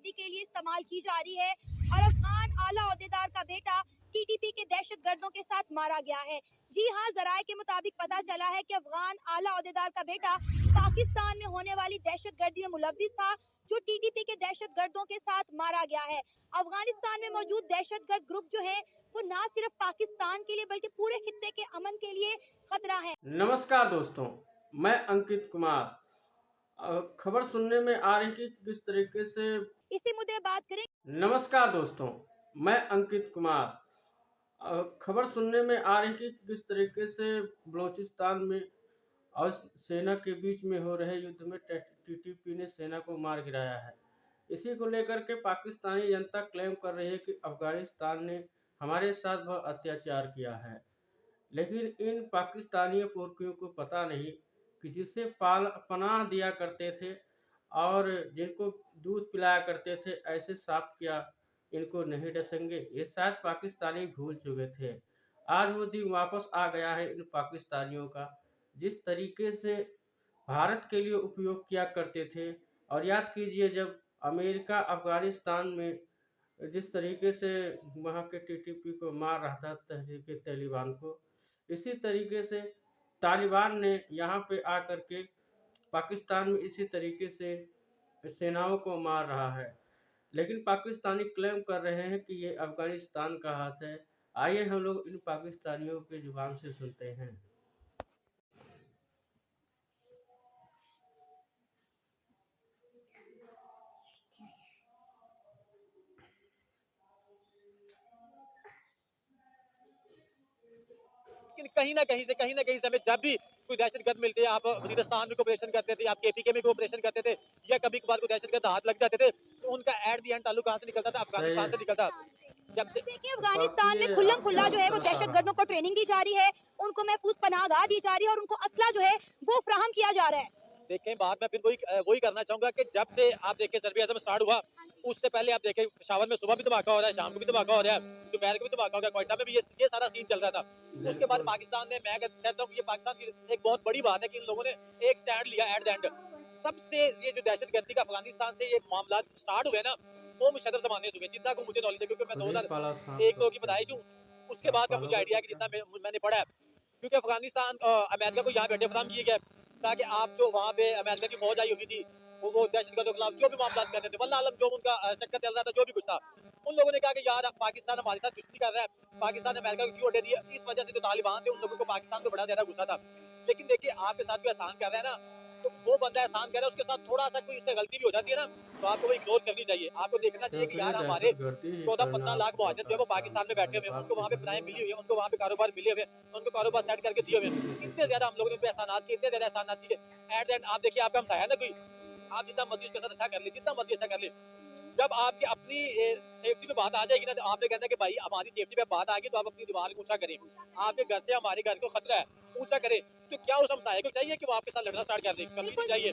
दहशतगर्दी के लिए इस्तेमाल की जा रही है और अफगान आला ओहदेदार का बेटा टीटीपी के दहशतगर्दों के साथ मारा गया है। जी हाँ, जराये के मुताबिक पता चला है कि अफगान आला ओहदेदार का बेटा पाकिस्तान में होने वाली दहशतगर्दी में मुलव्विस था, जो टीटीपी के दहशतगर्दों के साथ मारा गया है। अफगानिस्तान में मौजूद दहशतगर्द ग्रुप जो है वो न सिर्फ पाकिस्तान के लिए बल्कि पूरे खित्ते के अमन के लिए खतरा है। नमस्कार दोस्तों, मैं अंकित कुमार। खबर सुनने में आ रही कि किस तरीके से इसी मुद्दे बात करें। नमस्कार दोस्तों, मैं अंकित कुमार। खबर सुनने में आ रही कि किस तरीके से बलूचिस्तान में और सेना के बीच में हो रहे युद्ध में टीटीपी ने सेना को मार गिराया है। इसी को लेकर के पाकिस्तानी जनता क्लेम कर रही है कि अफगानिस्तान ने हमारे साथ बहुत अत्याचार किया है, लेकिन इन पाकिस्तानी पुरखियों को पता नहीं कि जिसे पनाह दिया करते थे और जिनको दूध पिलाया करते थे, ऐसे सांप क्या इनको नहीं डसेंगे। ये शायद पाकिस्तानी भूल चुके थे। आज वो दिन वापस आ गया है इन पाकिस्तानियों का, जिस तरीके से भारत के लिए उपयोग किया करते थे। और याद कीजिए, जब अमेरिका अफगानिस्तान में जिस तरीके से वहाँ के टीटीपी को मार रहा था, तहरीक तालिबान को, इसी तरीके से तालिबान ने यहाँ पे आकर के पाकिस्तान में इसी तरीके से सेनाओं को मार रहा है। लेकिन पाकिस्तानी क्लेम कर रहे हैं कि ये अफगानिस्तान का हाथ है। आइए हम लोग इन पाकिस्तानियों की जुबान से सुनते हैं। लेकिन कहीं ना कहीं से हमें जब भी कोई दहशतगर्द मिलते हैं, आप वजीरिस्तान में कोऑपरेशन करते थे, आप केपीके में कोऑपरेशन करते थे, या कभी कभार कोई दहशतगर्द हाथ लग जाते थे, तो उनका एट दी एंड ताल्लुक कहाँ से निकलता था? अफगानिस्तान से निकलता। जब से देखिए, अफगानिस्तान में खुल्लम खुल्ला जो है वो दहशतगर्दों को ट्रेनिंग दी जा रही है, उनको महफूज पनाहगाह दी जा रही है और उनको असला जो है वो फराहम किया जा रहा है। देखें, बात मैं फिर वही करना चाहूंगा कि जब से आप देखें सर्वे आजम स्टार्ट हुआ, उससे पहले आप देखें पेशावर में सुबह भी धमाका हो रहा है, शाम को भी धमाका हो रहा है, दोपहर को भी धमाका हो रहा है, क्वेटा में भी ये सारा सीन चल रहा था। उसके बाद पाकिस्तान ने, मैं कहता हूँ कि ये पाकिस्तान की एक बहुत बड़ी बात है कि इन लोगों ने एक स्टैंड लिया एट द एंड। सबसे ये जो दहशतगर्दी का अफगानिस्तान से ये मामला स्टार्ट हुए ना, वो मुशर्रफ जमाने से हुए, जितना को मुझे नॉलेज है, क्योंकि मैं 2001 की पैदाइश हूँ। उसके बाद का मुझे आइडिया है कि जितना मैंने पढ़ा है, क्योंकि अफगानिस्तान अमेरिका को यहाँ बैठे फराम किए गए ताकि आप जो वहाँ पे अमेरिका की फौज आई हुई थी, वो दहशतगर्दों के खिलाफ जो भी मामला कर रहे थे, वल्लाह आलम जो उनका चक्कर चल रहा था, जो भी कुछ था, उन लोगों ने कहा कि यार पाकिस्तान हमारे साथ दुश्मनी कर रहा है, पाकिस्तान ने अमेरिका को क्यों अड्डे दिया। इस वजह से जो तालिबान थे, उन लोगों को पाकिस्तान को बड़ा ज्यादा गुस्सा था। लेकिन देखिए, आपके साथ जो एहसान कर रहा है ना, तो वो बंदा एहसान कर रहा है, उसके साथ थोड़ा सा कोई इससे गलती भी हो जाती है ना, तो आपको वो इग्नोर करनी चाहिए। आपको देखना चाहिए कि यार हमारे 14-15 लाख मुहाजिर जो है वो पाकिस्तान में बैठे हुए हैं, उनको वहाँ पे पनाहें मिली हुई है, उनको वहाँ पे कारोबार मिले हुए हैं, उनको कारोबार सेट करके दिए हुए हैं। इतने ज्यादा हम लोगों ने उन पे एहसानात किए, इतने ज्यादा एहसानात किए, एट द एंड आप देखिए, आपका हमसाया ना कोई, आप जितना मर्जी उसके साथ अच्छा कर ले, जितना मर्जी अच्छा कर ले, जब आपकी अपनी सेफ्टी पे बात आ जाएगी ना, तो आपने कहना है कि भाई हमारी सेफ्टी पे बात आ गई, तो आप अपनी दीवार को ऊंचा करें। आपके घर से हमारे घर को खतरा है, ऊंचा करें। तो क्या उस हमसाये को चाहिए कि वो आपके साथ लड़ना स्टार्ट कर दे? कभी नहीं चाहिए।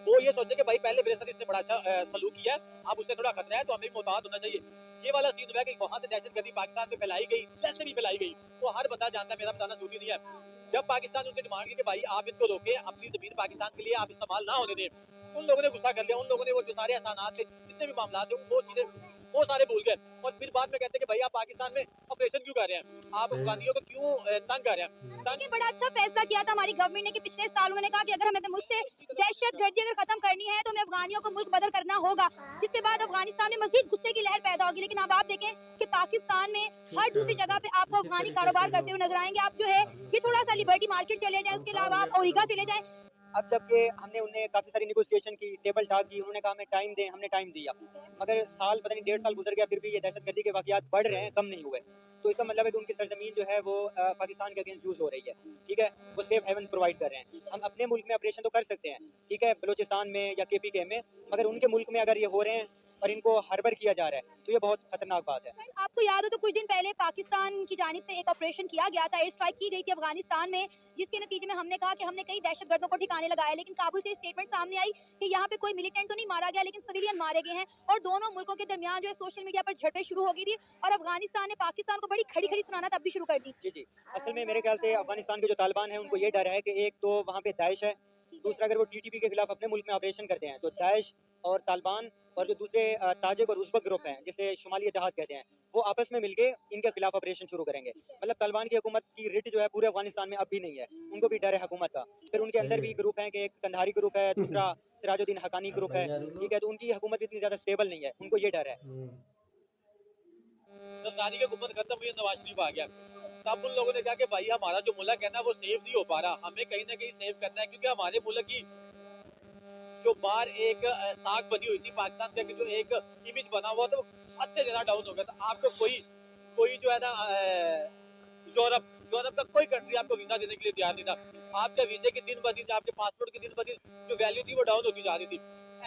वो ये सोचे कि भाई पहले मेरे साथ इसने बड़ा अच्छा सलूक किया, अब उससे थोड़ा खतरा है, तो हमें भी मोहतात होना चाहिए। ये वाला सीन हुआ कि वहां से दहशतगर्दी पाकिस्तान में फैलाई गई, जैसे भी फैलाई गई, वो हर बंदा जानता है, मेरा बताना जरूरी नहीं है। जब पाकिस्तान उनसे डिमांड की कि भाई आप इनको रोके, अपनी जमीन पाकिस्तान के लिए आप इस्तेमाल ना होने दें, उन लोगों ने गुस्सा कर लिया। उन लोगों ने वो जो सारे एहसानात थे, जितने भी मामला थे, वो चीजें वो सारे भूल गए, और फिर बाद में कहते हैं कि भाई आप पाकिस्तान में ऑपरेशन क्यों कर रहे हैं, आप अफगानियों को क्यों तंग कर रहे हैं। देखिए, बड़ा अच्छा फैसला किया था हमारी गवर्नमेंट ने कि पिछले साल उन्होंने कहा कि अगर हमें अपने मुल्क से दहशतगर्दी अगर खत्म करनी है तो हमें अफगानियों को मुल्क बदल करना होगा, जिसके बाद अफगानिस्तान में मजीद गुस्से की लहर पैदा होगी। लेकिन अब आप देखें कि पाकिस्तान में हर दूसरी जगह पे आपको अफगानी कारोबार करते हुए नजर आएंगे। आप जो है ये थोड़ा सा लिबर्टी मार्केट चले जाए, उसके अलावा आप ओरिगा चले जाए। अब जबकि हमने उन्हें काफ़ी सारी नेगोशिएशन की, टेबल टॉक की, उन्होंने कहा हमें टाइम दें, हमने टाइम दिया, मगर साल पता नहीं 1.5 साल गुजर गया, फिर भी ये दहशतगर्दी के वाक़यात बढ़ रहे हैं, कम नहीं हुए। तो इसका मतलब है कि उनकी सरजमीन जो है वो पाकिस्तान के अगेंस्ट यूज़ हो रही है, ठीक है, वो सेफ हेवन प्रोवाइड कर रहे हैं। हम अपने मुल्क में ऑपरेशन तो कर सकते हैं, ठीक है, बलूचिस्तान में या केपीके में, मगर उनके मुल्क में अगर ये हो रहे हैं और इनको हरबर किया जा रहा है, तो ये बहुत खतरनाक बात है। आपको याद हो तो कुछ दिन पहले पाकिस्तान की जानिब से एक ऑपरेशन किया गया था, एयर स्ट्राइक की गई थी अफगानिस्तान में, जिसके नतीजे में हमने कहा कि हमने कई दहशतगर्दों को ठिकाने लगाए, लेकिन काबुल से स्टेटमेंट सामने आई कि यहाँ पे कोई मिलिटेंट तो नहीं मारा गया, लेकिन सिविलियन मारे गए हैं। और दोनों मुल्कों के दरमियान जो है सोशल मीडिया पर झड़पें शुरू हो गई थी और अफगानिस्तान ने पाकिस्तान को बड़ी खड़ी खड़ी सुनाना तब भी शुरू कर दी। जी जी, असल में मेरे ख्याल से अफगानिस्तान के जो तालिबान है, उनको ये डर है कि एक तो वहाँ पे दाइश है, दूसरा अगर वो टीटीपी के खिलाफ अपने मुल्क में ऑपरेशन करते हैं, तो दाइश और तालिबान और जो दूसरे ताजिक और उज़्बेक ग्रुप हैं जिसे शुमाली इत्तेहाद कहते हैं, वो आपस में मिलके इनके खिलाफ ऑपरेशन शुरू करेंगे। मतलब तालिबान की हुकूमत की रिट जो है पूरे अफगानिस्तान में अब भी नहीं है, उनको भी डर है हुकूमत का। फिर उनके अंदर सही भी है। ग्रुप हैं कि एक कंधारी ग्रुप है, दूसरा सिराजुद्दीन हक्कानी ग्रुप है, ठीक है, तो उनकी हुकूमत इतनी ज़्यादा स्टेबल नहीं है, उनको ये डर है। जरदारी की हुकूमत खत्म हुई, नवाज शरीफ आ गया। तब उन लोगों ने कहा कि भाई हमारा जो मुल्क है ना वो सेव नहीं हो पा रहा, हमें कहीं ना कहीं सेव करना है, क्योंकि हमारे मुल्क की जो बाहर एक साख बनी हुई थी पाकिस्तान का, जो एक इमेज बना हुआ था वो हद से ज्यादा डाउन हो गया था। आपको कोई कोई जो है ना यूरोप यूरोप का कोई कंट्री आपको वीजा देने के लिए तैयार नहीं था। आपके वीजे की दिन ब दिन, आपके पासपोर्ट की दिन ब दिन जो वैल्यू थी वो डाउन होती जा रही थी।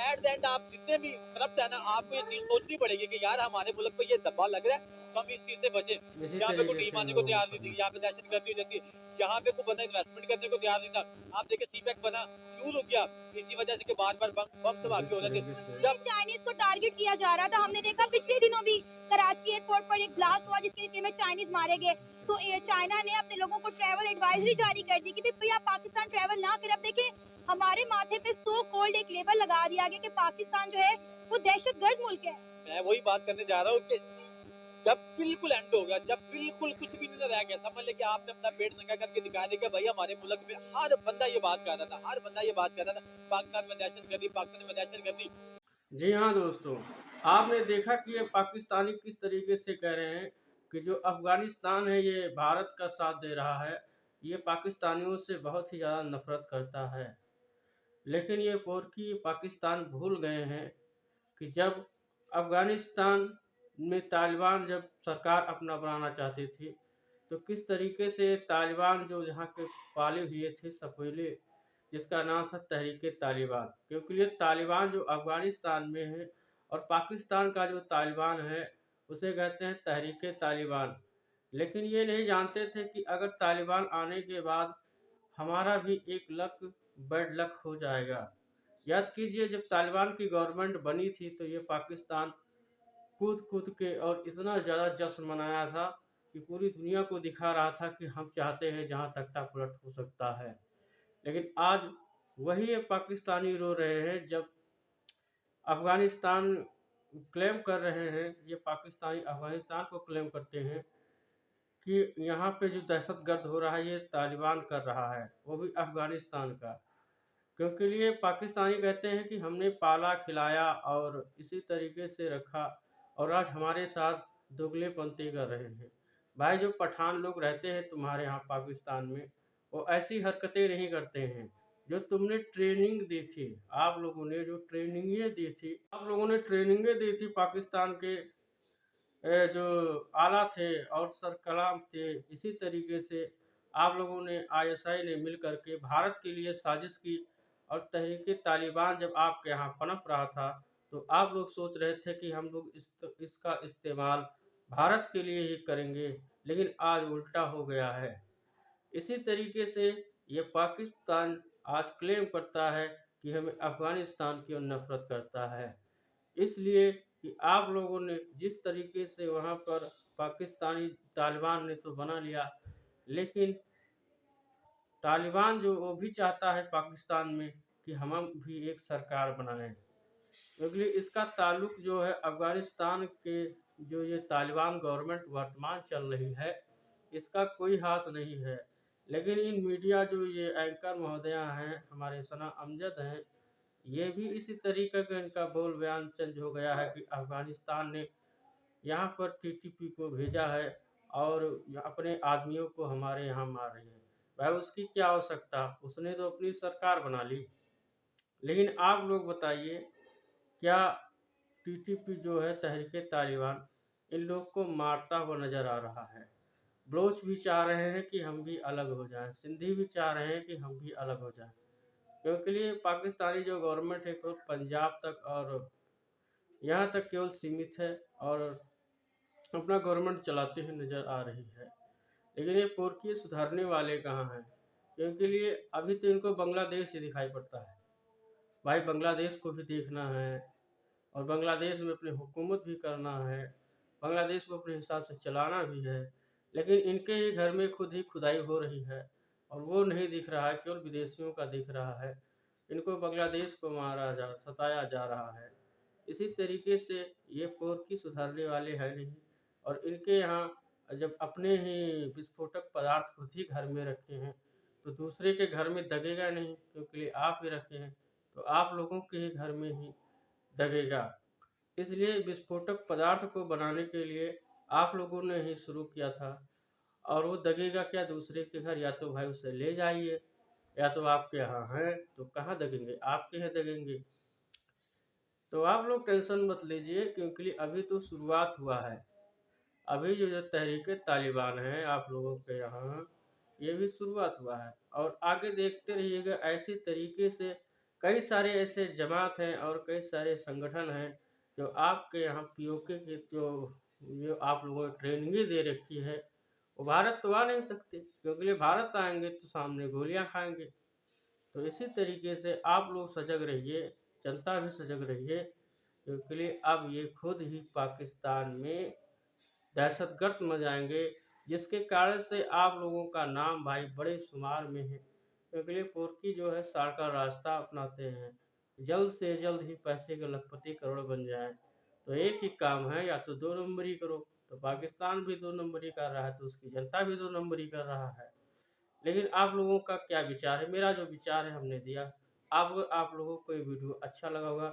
एट द एंड आप जितने भी करप्ट है ना, आपको ये चीज सोचनी पड़ेगी कि यार हमारे मुल्क पे ये दबा लग रहा है, तो हम इस चीज से बचे। इसी यहाँ पे कोई तरीके टीम से आने को लोगों तैयार को नहीं थी, करना। यहाँ पे दहशत गर्दी हो जाती है, यहाँ पे कोई बंदा इन्वेस्टमेंट करने को तैयार नहीं था। आप देखिए सीपैक बना क्यों रुक गया, इसी वजह से कि बार बार बम धमाके हो जिस रहे थे। तरीके से जब चाइनीज को टारगेट किया जा रहा था, हमने देखा पिछले दिनों भी कराची एयरपोर्ट पर एक ब्लास्ट हुआ जिसके नतीजे में चाइनीज मारे गए। तो चाइना ने अपने लोगों को ट्रैवल एडवाइजरी जारी कर दी कि भैया पाकिस्तान ट्रैवल ना करें। अब देखें हमारे माथे पे सो कोल्ड एक लेबल लगा दिया गया कि पाकिस्तान जो है वो दहशतगर्द मुल्क है। मैं वही बात करने जा रहा हूँ कि जब बिल्कुल एंड हो गया, जब बिल्कुल कुछ भी नहीं रह गया, समझ ले कि आपने अपना पेट नंगा करके दिखा दिया कि भाई हमारे मुल्क में हर बंदा ये बात कर रहा था, हर बंदा ये बात कर रहा था पाकिस्तान में दहशतगर्दी, पाकिस्तान में दहशतगर्दी। जी हाँ दोस्तों, आपने देखा कि ये पाकिस्तानी किस तरीके से कह रहे हैं कि जो अफ़गानिस्तान है ये भारत का साथ दे रहा है, ये पाकिस्तानियों से बहुत ही ज़्यादा नफ़रत करता है। लेकिन ये पोरकी पाकिस्तान भूल गए हैं कि जब अफ़गानिस्तान में तालिबान जब सरकार अपना बनाना चाहती थी, तो किस तरीके से तालिबान जो यहाँ के पाले हुए थे सपेले, जिसका नाम था तहरीक-ए-तालिबान, क्योंकि ये तालिबान जो अफ़गानिस्तान में है और पाकिस्तान का जो तालिबान है, उसे कहते हैं तहरीक-ए-तालिबान। लेकिन ये नहीं जानते थे कि अगर तालिबान आने के बाद हमारा भी एक लक बैड लक हो जाएगा। याद कीजिए जब तालिबान की गवर्नमेंट बनी थी तो ये पाकिस्तान कूद-कूद के और इतना ज़्यादा जश्न मनाया था कि पूरी दुनिया को दिखा रहा था कि हम चाहते हैं जहाँ तख्ता-पलट हो सकता है। लेकिन आज वही ये पाकिस्तानी रो रहे हैं जब अफ़गानिस्तान क्लेम कर रहे हैं, ये पाकिस्तानी अफ़गानिस्तान को क्लेम करते हैं कि यहाँ पे जो दहशतगर्द हो रहा है ये तालिबान कर रहा है, वो भी अफ़गानिस्तान का। क्योंकि ये पाकिस्तानी कहते हैं कि हमने पाला खिलाया और इसी तरीके से रखा और आज हमारे साथ दोगलेपंती कर रहे हैं। भाई जो पठान लोग रहते हैं तुम्हारे यहाँ पाकिस्तान में, वो ऐसी हरकतें नहीं करते हैं। जो तुमने ट्रेनिंग दी थी, आप लोगों ने जो ट्रेनिंगें दी थी, आप लोगों ने ट्रेनिंगें दी थी पाकिस्तान के जो आला थे और सर कलाम थे, इसी तरीके से आप लोगों ने आईएसआई ने मिल कर के भारत के लिए साजिश की और तहरीक-ए-तालिबान जब आपके यहाँ पनप रहा था, तो आप लोग सोच रहे थे कि हम लोग इसका इस्तेमाल भारत के लिए ही करेंगे, लेकिन आज उल्टा हो गया है। इसी तरीके से ये पाकिस्तान आज क्लेम करता है कि हमें अफ़गानिस्तान की ओर नफ़रत करता है। इसलिए कि आप लोगों ने जिस तरीके से वहाँ पर पाकिस्तानी तालिबान ने तो बना लिया, लेकिन तालिबान जो वो भी चाहता है पाकिस्तान में कि हम भी एक सरकार बनाएँ। क्योंकि इसका ताल्लुक जो है अफ़गानिस्तान के जो ये तालिबान गवर्नमेंट वर्तमान चल रही है, इसका कोई हाथ नहीं है। लेकिन इन मीडिया जो ये एंकर महोदया हैं, हमारे सना अमजद हैं, ये भी इसी तरीके का इनका बोल बयान चेंज हो गया है कि अफ़गानिस्तान ने यहाँ पर टीटीपी को भेजा है और अपने आदमियों को हमारे यहाँ मार रही है। भाई उसकी क्या आवश्यकता? उसने तो अपनी सरकार बना ली। लेकिन आप लोग बताइए, क्या टीटीपी जो है तहरीक-ए-तालिबान इन लोग को मारता हुआ नज़र आ रहा है? बलोच भी चाह रहे हैं कि हम भी अलग हो जाएँ, सिंधी भी चाह रहे हैं कि हम भी अलग हो जाएँ। क्योंकि ये पाकिस्तानी जो गवर्नमेंट है केवल पंजाब तक और यहाँ तक केवल सीमित है और अपना गवर्नमेंट चलाते हुए नज़र आ रही है। लेकिन ये पोरकी सुधारने वाले कहाँ हैं? क्योंकि लिए अभी तो इनको बांग्लादेश ही दिखाई पड़ता है। भाई बांग्लादेश को भी देखना है और बांग्लादेश में अपनी हुकूमत भी करना है, बांग्लादेश को अपने हिसाब से चलाना भी है। लेकिन इनके ही घर में खुद ही खुदाई हो रही है और वो नहीं दिख रहा है, केवल विदेशियों का दिख रहा है। इनको बांग्लादेश को सताया जा रहा है। इसी तरीके से ये पोरकी सुधारने वाले हैं नहीं, और इनके यहाँ जब अपने ही विस्फोटक पदार्थ खुद ही घर में रखे हैं, तो दूसरे के घर में दगेगा नहीं, क्योंकि आप ही रखे हैं, तो आप लोगों के ही घर में ही दगेगा। इसलिए विस्फोटक पदार्थ को बनाने के लिए आप लोगों ने ही शुरू किया था, और वो दगेगा क्या दूसरे के घर? या तो भाई उसे ले जाइए, या तो आपके यहाँ है तो कहाँ दगेंगे? आपके यहाँ दगेंगे। तो आप लोग टेंशन मत लीजिए, क्योंकि अभी तो शुरुआत हुआ है। अभी जो तहरीक तालिबान है आप लोगों के यहाँ, ये भी शुरुआत हुआ है, और आगे देखते रहिएगा। ऐसी तरीके से कई सारे ऐसे जमात हैं और कई सारे संगठन हैं जो आपके यहाँ पीओके के जो आप लोगों ने ट्रेनिंग दे रखी है, वो भारत तो आ नहीं सकते, क्योंकि भारत आएंगे तो सामने गोलियां खाएंगे। तो इसी तरीके से आप लोग सजग रहिए, जनता भी सजग रहिए, क्योंकि अब ये खुद ही पाकिस्तान में दहशतगर्द मचाएंगे, जिसके कारण से आप लोगों का नाम भाई बड़े शुमार में है, क्योंकि पोरकी जो है सड़का रास्ता अपनाते हैं, जल्द से जल्द ही पैसे के लखपति करोड़ बन जाए। तो एक ही काम है, या तो 2 नंबरी करो। तो पाकिस्तान भी 2 नंबरी कर रहा है, तो उसकी जनता भी 2 नंबरी कर रहा है। लेकिन आप लोगों का क्या विचार है? मेरा जो विचार है हमने दिया। आप लोगों को ये वीडियो अच्छा लगा होगा,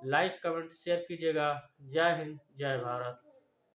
लाइक कमेंट शेयर कीजिएगा। जय हिंद, जय भारत।